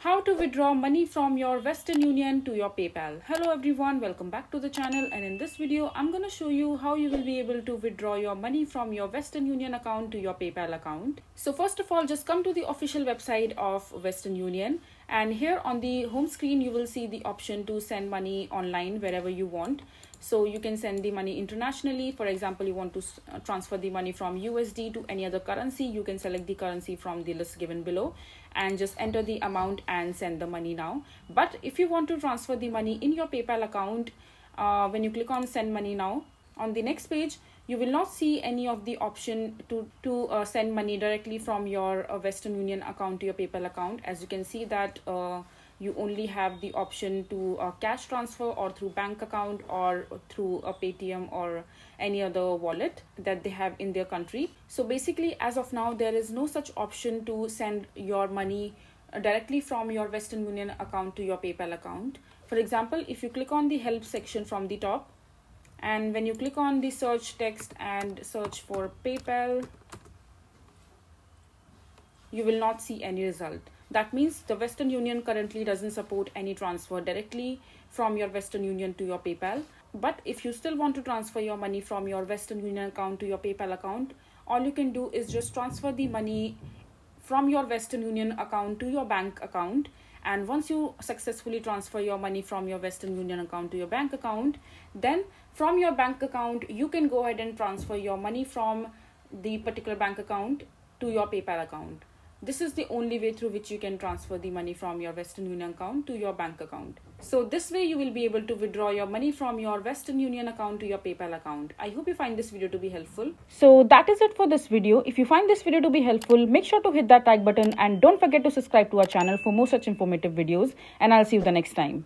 How to withdraw money from your Western Union to your PayPal. Hello everyone, welcome back to the channel, and in this video I'm going to show you how you will be able to withdraw your money from your Western Union account to your PayPal account. So first of all, just come to the official website of Western Union, and here on the home screen you will see the option to send money online wherever you want. So you can send the money internationally. For example, you want to transfer the money from USD to any other currency. You can select the currency from the list given below and just enter the amount and send the money now. But if you want to transfer the money in your PayPal account, when you click on send money now, on the next page you will not see any of the option to send money directly from your Western Union account to your PayPal account. As you can see that you only have the option to cash transfer or through bank account or through a Paytm or any other wallet that they have in their country. So basically, as of now, there is no such option to send your money directly from your Western Union account to your PayPal account. For example, if you click on the help section from the top, and when you click on the search text and search for PayPal, you will not see any result. That means the Western Union currently doesn't support any transfer directly from your Western Union to your PayPal. But if you still want to transfer your money from your Western Union account to your PayPal account, all you can do is just transfer the money from your Western Union account to your bank account. And once you successfully transfer your money from your Western Union account to your bank account, then from your bank account, you can go ahead and transfer your money from the particular bank account to your PayPal account. This is the only way through which you can transfer the money from your Western Union account to your bank account. So this way you will be able to withdraw your money from your Western Union account to your PayPal account. I hope you find this video to be helpful. So that is it for this video. If you find this video to be helpful, make sure to hit that like button and don't forget to subscribe to our channel for more such informative videos, and I'll see you the next time.